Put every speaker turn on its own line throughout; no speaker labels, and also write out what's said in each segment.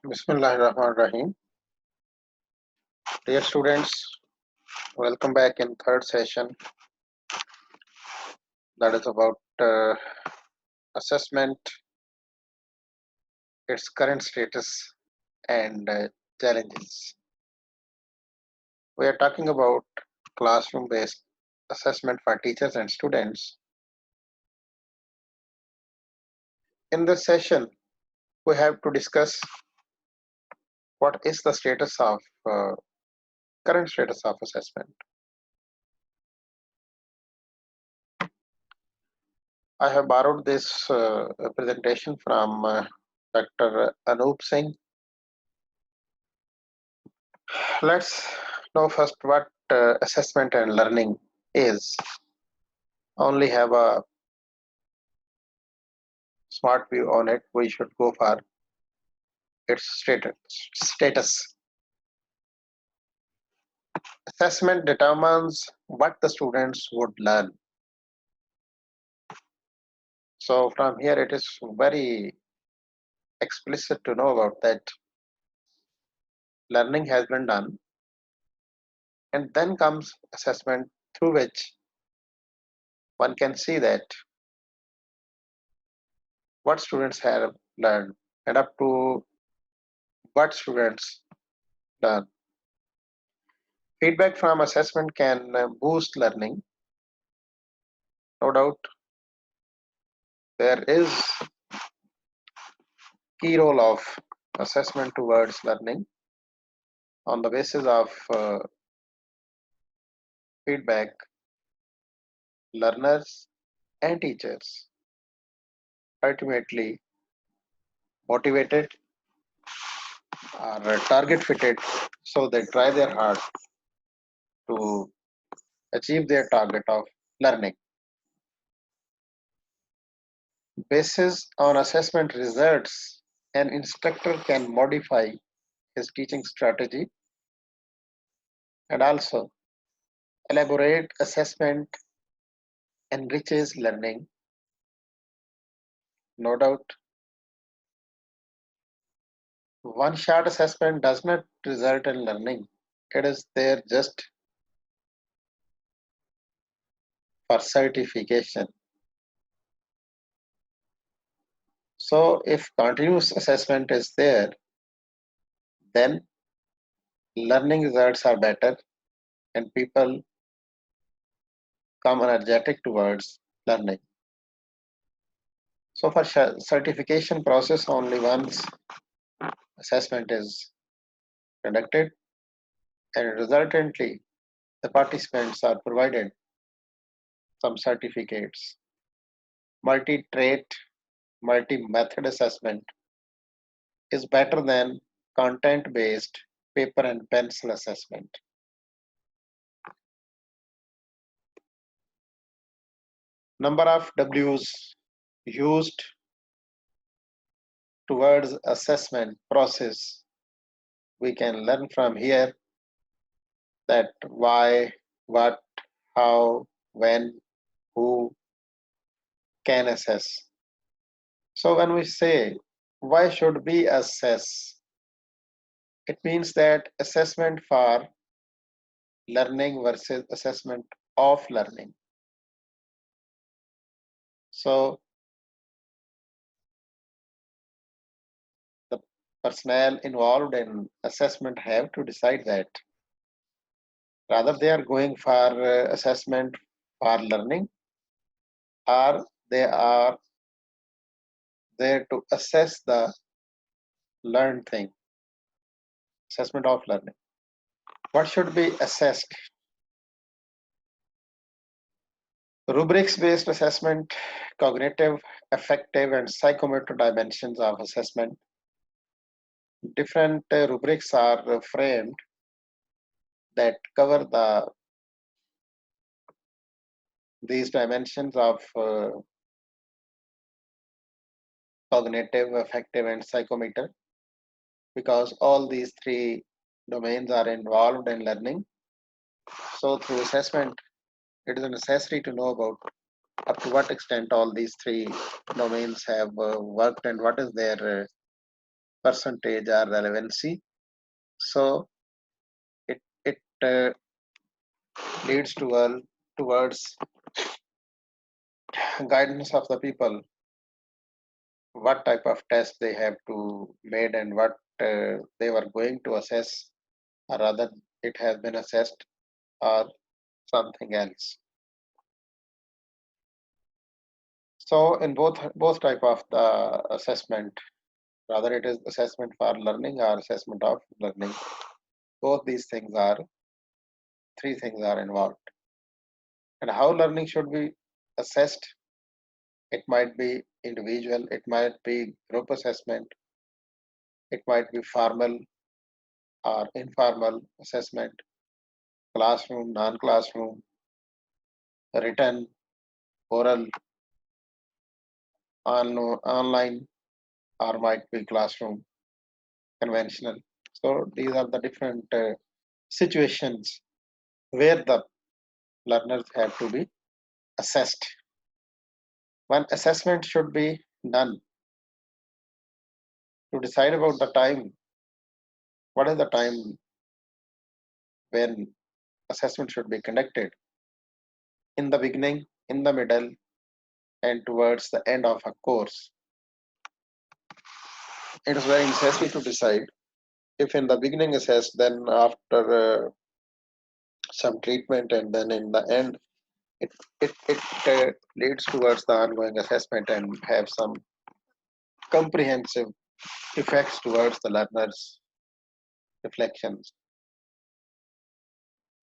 Bismillahirrahmanirrahim. Dear students, welcome back in third session. That is about assessment, its current status, and challenges. We are talking about classroom-based assessment for teachers and students. In this session, we have to discuss what is the status of current status of assessment. I have borrowed this presentation from Dr. Anup Singh. Let's know first what assessment and learning is. Only have a smart view on it. We should go for its status. Assessment determines what the students would learn. So from here it is very explicit to know about that learning has been done, and then comes assessment, through which one can see that what students have learned and up to what students learn. Feedback from assessment can boost learning. No doubt there is key role of assessment towards learning. On the basis of feedback, learners and teachers ultimately motivated or target fitted, so they try their hard to achieve their target of learning. Basis on assessment results, an instructor can modify his teaching strategy and also elaborate assessment enriches learning. No doubt one shot assessment does not result in learning. It is there just for certification. So if continuous assessment is there, then learning results are better and people come energetic towards learning. So for certification process, only once assessment is conducted, and resultantly the participants are provided some certificates. Multi-trait, multi-method assessment is better than content-based paper and pencil assessment. Number of W's used towards assessment process, we can learn from here that why, what, how, when, who can assess. So when we say why should we assess, it means that assessment for learning versus assessment of learning. So the personnel involved in assessment have to decide that rather they are going for assessment for learning, or they are there to assess the learned thing. Assessment of learning. What should be assessed? Rubrics based assessment, cognitive, affective, and psychomotor dimensions of assessment. Different rubrics are framed that cover these dimensions of cognitive, affective, and psychomotor, because all these three domains are involved in learning. So through assessment, it is necessary to know about up to what extent all these three domains have worked and what is their percentage or relevancy. So it leads towards guidance of the people, what type of test they have to made and what they were going to assess, or rather it has been assessed or something else. So in both type of the assessment, rather it is assessment for learning or assessment of learning, both these things are, three things are involved. And how learning should be assessed, it might be individual, it might be group assessment, it might be formal or informal assessment, classroom, non-classroom, written, oral, online, or might be classroom, conventional. So these are the different situations where the learners have to be assessed. One assessment should be done to decide about the time. What is the time when assessment should be conducted? In the beginning, in the middle, and towards the end of a course. It is very necessary to decide if in the beginning assessed, then after some treatment, and then in the end it leads towards the ongoing assessment and have some comprehensive effects towards the learner's reflections.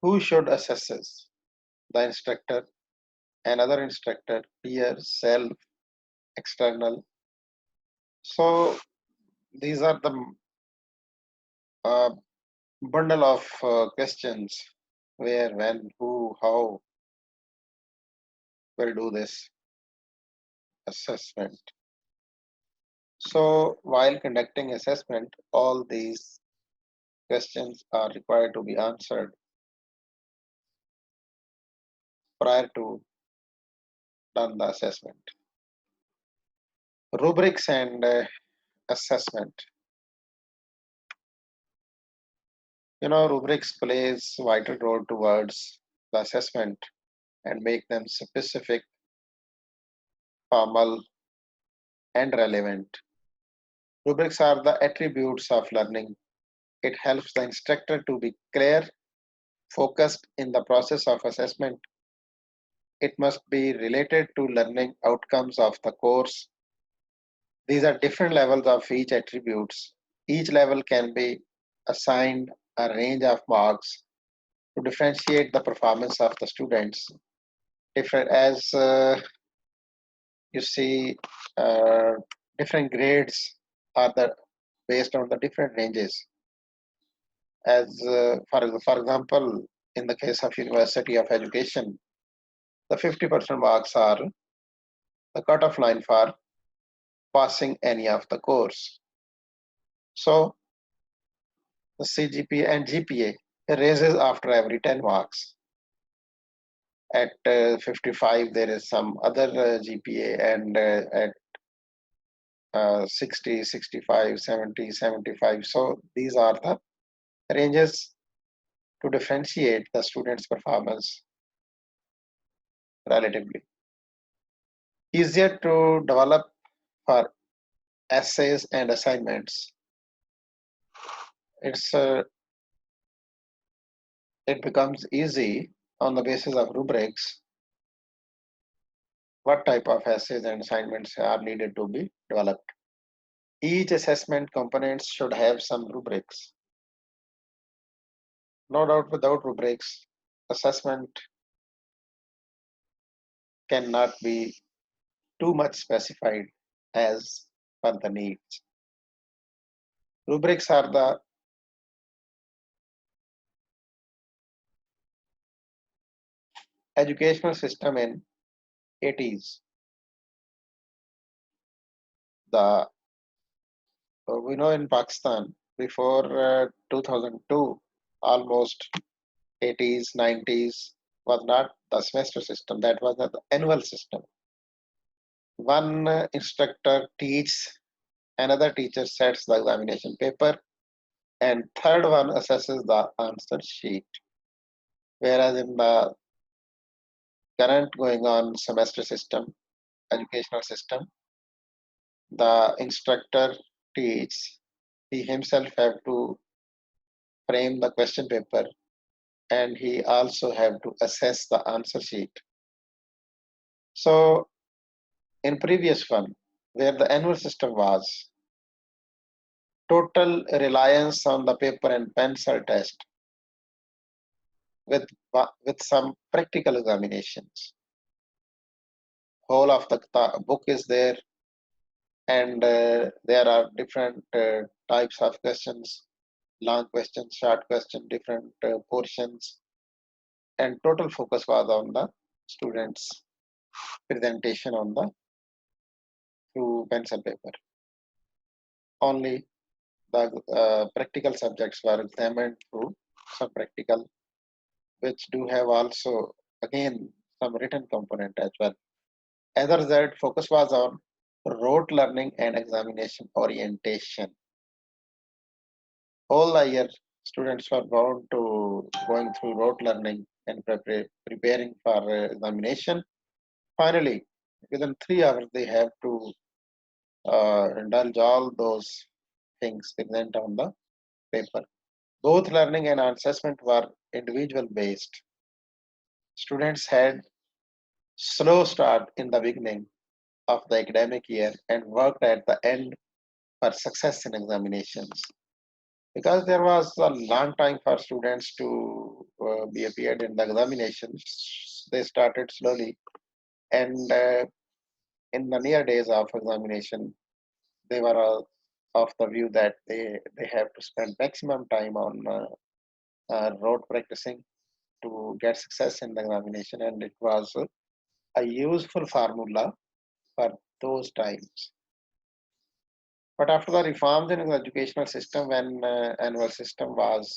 Who should assess this? The instructor, another instructor, peer, self, external. So these are the uh, bundle of questions where, when, who, how will do this assessment. So while conducting assessment, all these questions are required to be answered prior to done the assessment. Rubrics and assessment. Rubrics plays vital role towards the assessment and make them specific, formal, and relevant. Rubrics are the attributes of learning. It helps the instructor to be clear, focused in the process of assessment. It must be related to learning outcomes of the course. These are different levels of each attributes. Each level can be assigned a range of marks to differentiate the performance of the students. Different as you see, uh, different grades are the based on the different ranges. As for example, in the case of University of Education, the 50% marks are the cutoff line for passing any of the course. So the CGPA and GPA raises after every 10 marks. At 55, there is some other GPA, and at 60, 65, 70, 75. So these are the ranges to differentiate the student's performance relatively. Easier to develop for essays and assignments. It becomes easy on the basis of rubrics. What type of essays and assignments are needed to be developed? Each assessment components should have some rubrics. No doubt, without rubrics, assessment cannot be too much specified as per the needs. Rubrics are the educational system in 80s. The We know in Pakistan before 2002, almost 80s, 90s was not the semester system. That was the annual system. One instructor teaches Another teacher sets the examination paper, and third one assesses the answer sheet. Whereas in the current going on semester system, educational system, the instructor teaches, he himself have to frame the question paper, and he also have to assess the answer sheet. So in previous one, where the annual system was, total reliance on the paper and pencil test with with some practical examinations. Whole of the book is there, and there are different types of questions, long questions, short question, different portions, and total focus was on the students presentation on the through pencil paper. Only the practical subjects were examined through some practical, which do have also again some written component as well. As a result, focus was on rote learning and examination orientation. All the year, students were bound to going through rote learning and preparing for examination. Finally, within 3 hours, they have to indulge all those things present on the paper. Both learning and assessment were individual based. Students had slow start in the beginning of the academic year and worked at the end for success in examinations. Because there was a long time for students to be appeared in the examinations, they started slowly, and in the near days of examination, they were of the view that they have to spend maximum time on rote practicing to get success in the examination, and it was a useful formula for those times. But after the reforms in the educational system, when annual system was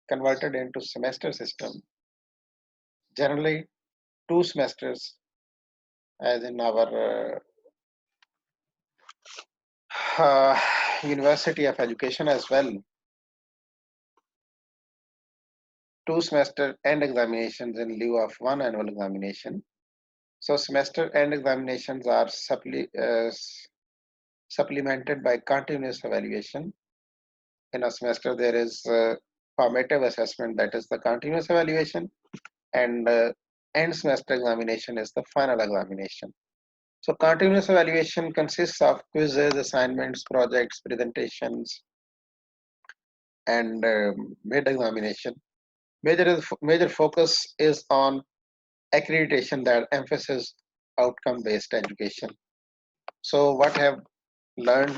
converted into semester system, generally 2 semesters, as in our uh, University of Education as well, 2 semester end examinations in lieu of one annual examination. So semester end examinations are supplemented by continuous evaluation. In a semester, there is formative assessment, that is the continuous evaluation, and end semester examination is the final examination. So continuous evaluation consists of quizzes, assignments, projects, presentations, and mid examination. Major focus is on accreditation that emphasizes outcome based education. So what have learned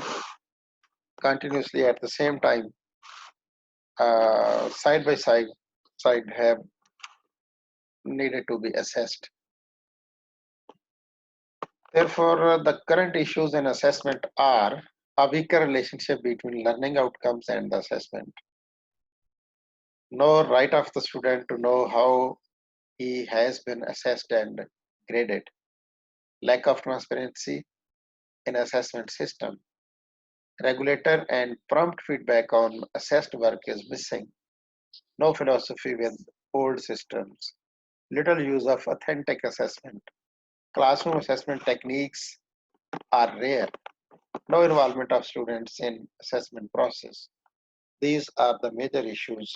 continuously at the same time, side by side have needed to be assessed. Therefore, the current issues in assessment are a weaker relationship between learning outcomes and the assessment. No right of the student to know how he has been assessed and graded. Lack of transparency in assessment system. Regulator and prompt feedback on assessed work is missing. No philosophy with old systems. Little use of authentic assessment. Classroom assessment techniques are rare. No involvement of students in assessment process. These are the major issues,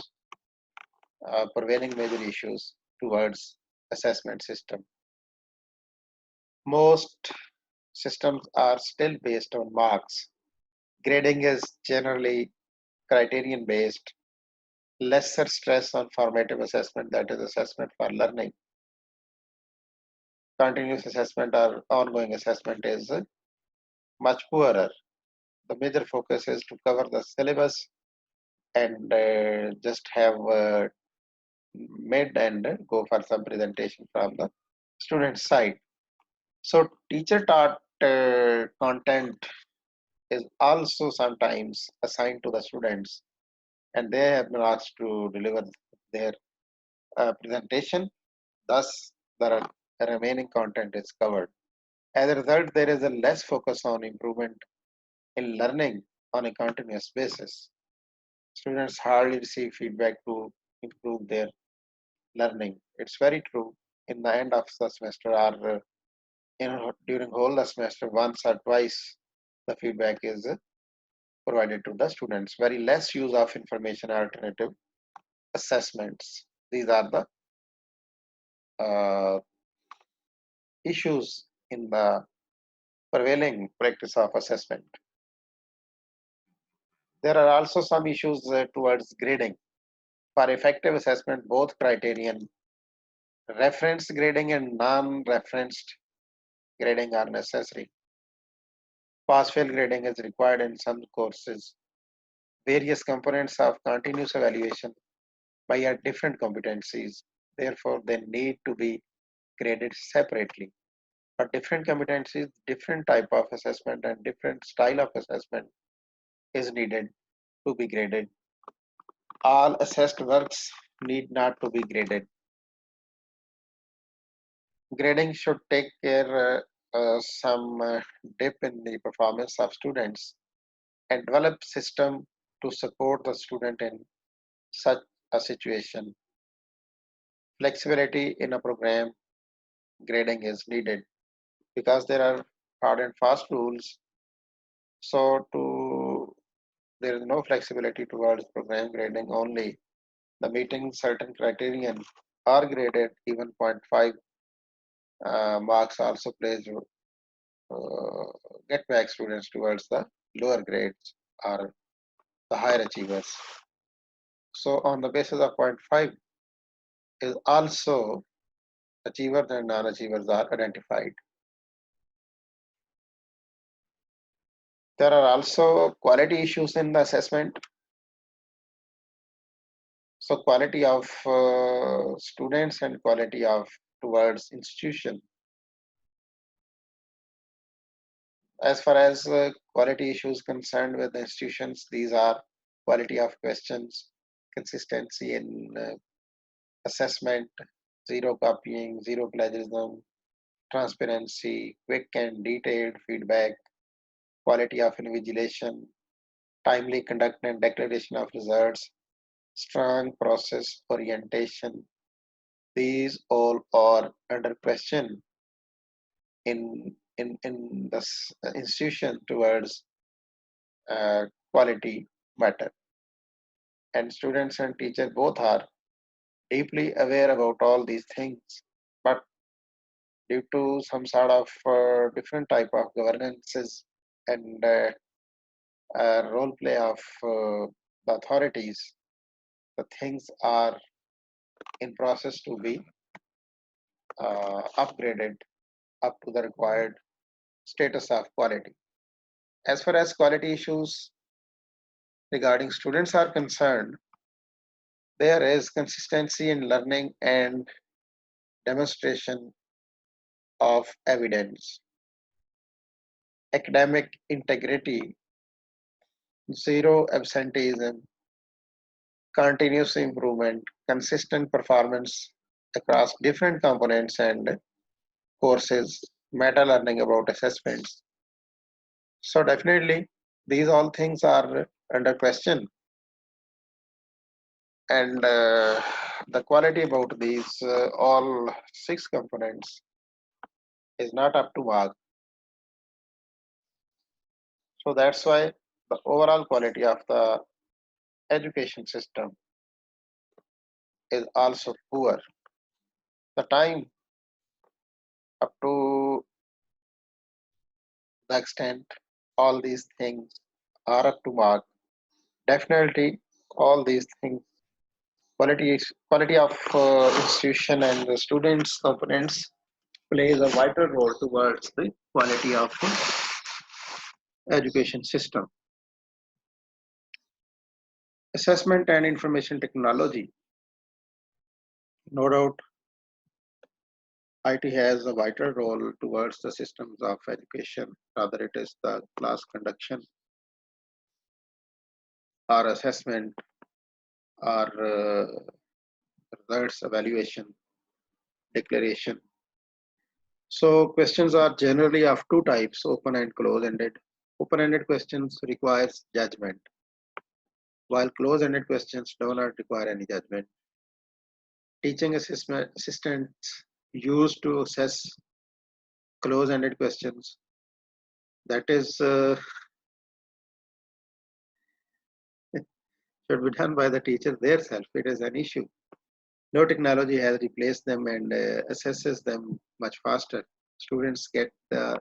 prevailing major issues towards assessment system. Most systems are still based on marks. Grading is generally criterion based. Lesser stress on formative assessment, that is assessment for learning. Continuous assessment or ongoing assessment is much poorer. The major focus is to cover the syllabus and just have mid and go for some presentation from the student side. So teacher taught content is also sometimes assigned to the students, and they have been asked to deliver their presentation. Thus, the remaining content is covered. As a result, there is a less focus on improvement in learning on a continuous basis. Students hardly receive feedback to improve their learning. It's very true. In the end of the semester or during whole the semester, once or twice, the feedback is provided to the students. Very less use of information alternative assessments. These are the uh, issues in the prevailing practice of assessment. There are also some issues towards grading. For effective assessment, both criterion, reference grading and non-referenced grading are necessary. Pass-fail grading is required in some courses. Various components of continuous evaluation by different competencies. Therefore, they need to be graded separately. For different competencies, different type of assessment and different style of assessment is needed to be graded. All assessed works need not to be graded. Grading should take care some dip in the performance of students and develop system to support the student in such a situation. Flexibility in a program grading is needed because there are hard and fast rules. So to there is no flexibility towards program grading only. The meeting certain criterion are graded even zero point 0.5 marks also plays get back students towards the lower grades or the higher achievers. So on the basis of zero point 0.5 is also achievers and non-achievers are identified. There are also quality issues in the assessment. So quality of students and quality of towards institution. As far as quality issues concerned with the institutions, these are quality of questions, consistency in assessment, zero copying, zero plagiarism, transparency, quick and detailed feedback, quality of invigilation, timely conduct and declaration of results, strong process orientation. These all are under question in the institution towards quality matter. And students and teachers both are deeply aware about all these things, but due to some sort of different type of governances and role play of the authorities, the things are in process to be upgraded up to the required status of quality. As far as quality issues regarding students are concerned, there is consistency in learning and demonstration of evidence, academic integrity, zero absenteeism, continuous improvement, consistent performance across different components and courses, meta learning about assessments. So definitely these all things are under question, and the quality about these all 6 components is not up to mark. So that's why the overall quality of the education system is also poor. The time up to the extent all these things are up to mark. Definitely all these things quality of institution and the students components plays a vital role towards the quality of education system. Assessment and information technology. No doubt, IT has a vital role towards the systems of education, whether it is the class conduction or assessment or results evaluation, declaration. So questions are generally of 2 types, open and close-ended. Open-ended questions requires judgment, while close-ended questions do not require any judgment. Teaching assistants used to assess close-ended questions. That is should be done by the teacher themselves. It is an issue. No technology has replaced them and assesses them much faster. Students get the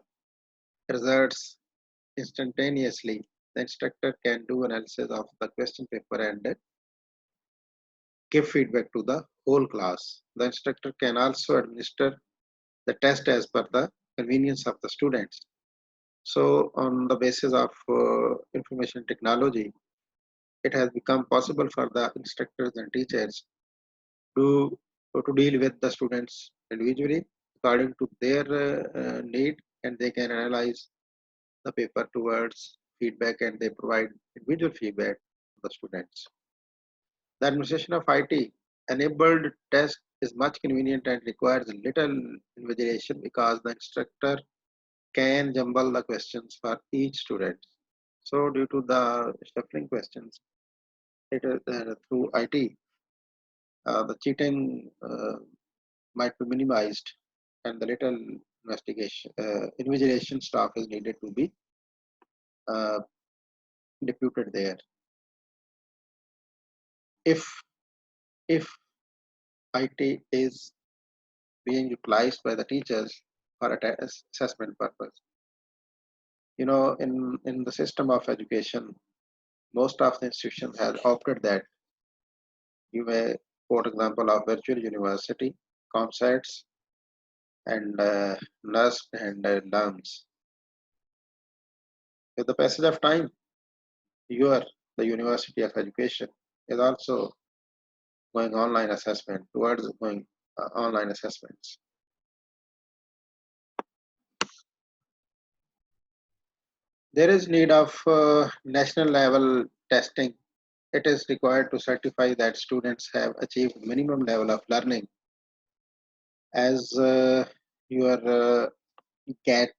results instantaneously. The instructor can do analysis of the question paper and give feedback to the whole class. The instructor can also administer the test as per the convenience of the students. So, on the basis of information technology, it has become possible for the instructors and teachers to deal with the students individually according to their need, and they can analyze the paper towards feedback and they provide individual feedback to the students. The administration of IT enabled test is much convenient and requires little invigilation because the instructor can jumble the questions for each student. So due to the shuffling questions through IT, the cheating might be minimized and the little invigilation staff is needed to be uh, deputed there. If if IT is being utilized by the teachers for assessment purpose, in the system of education, most of the institutions have opted that you may quote example of virtual university concepts and nurse and learns. With the passage of time, the University of Education is also going online assessment towards going online assessments. There is need of national level testing. It is required to certify that students have achieved minimum level of learning as your GAT,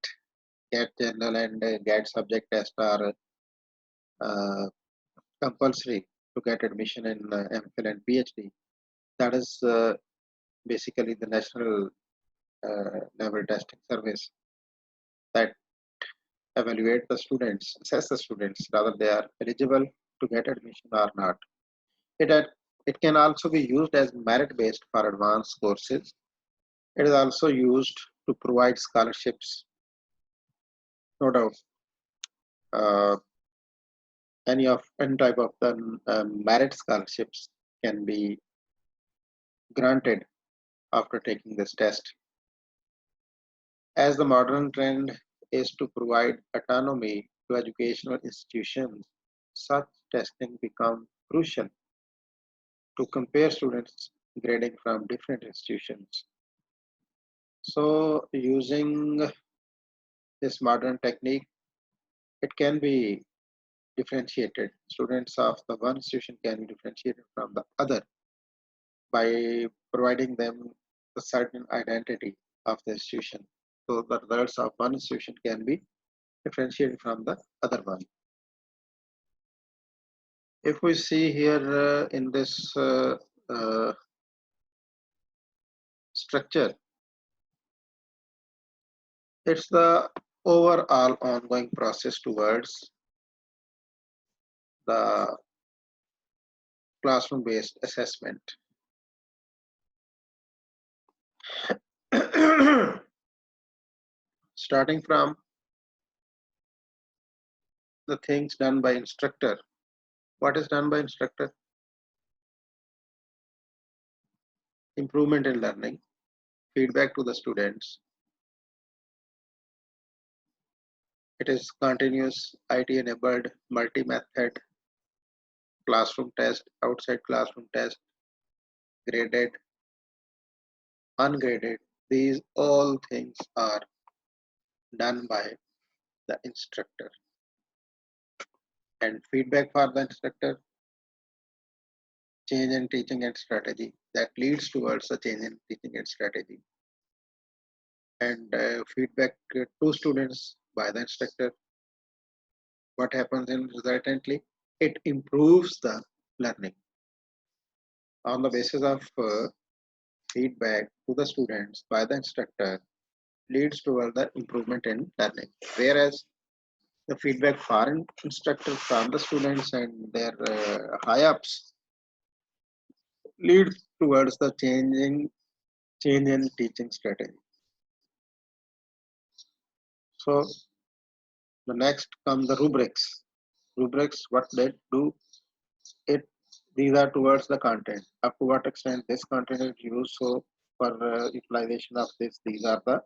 GAT general and GAT subject test are uh, compulsory to get admission in MPhil and PhD. That is basically the national level testing service that evaluate the students, assess the students, whether they are eligible to get admission or not. It, it can also be used as merit-based for advanced courses. It is also used to provide scholarships, no doubt. Uh, any type of the merit scholarships can be granted after taking this test. As the modern trend is to provide autonomy to educational institutions, such testing becomes crucial to compare students grading from different institutions. So using this modern technique, it can be differentiated. Students of the one institution can be differentiated from the other by providing them a certain identity of the institution. So the results of one institution can be differentiated from the other one. If we see here in this structure, it's the overall ongoing process towards the classroom-based assessment. Starting from the things done by instructor. What is done by instructor? Improvement in learning, feedback to the students. It is continuous IT-enabled multi-method classroom test, outside classroom test, graded, ungraded. These all things are done by the instructor. And feedback for the instructor, change in teaching and strategy that leads towards a change in teaching and strategy. And feedback to students by the instructor what happens in resultantly? It improves the learning. On the basis of feedback to the students by the instructor leads toward the improvement in learning. Whereas the feedback from instructors from the students and their high ups leads towards the change in teaching strategy. So the next come the rubrics. Rubrics, what they do, it these are towards the content. Up to what extent this content is used. So for utilization of this, these are the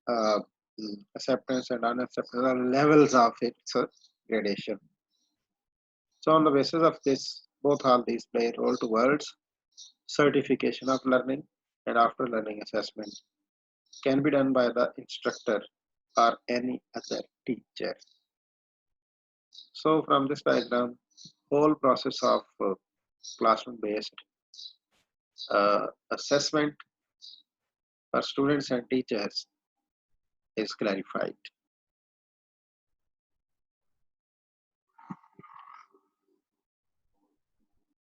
uh, acceptance and unacceptance levels of its gradation. So on the basis of this, both all these play a role towards certification of learning and after learning assessment can be done by the instructor or any other teacher. So from this diagram, whole process of classroom based assessment for students and teachers is clarified.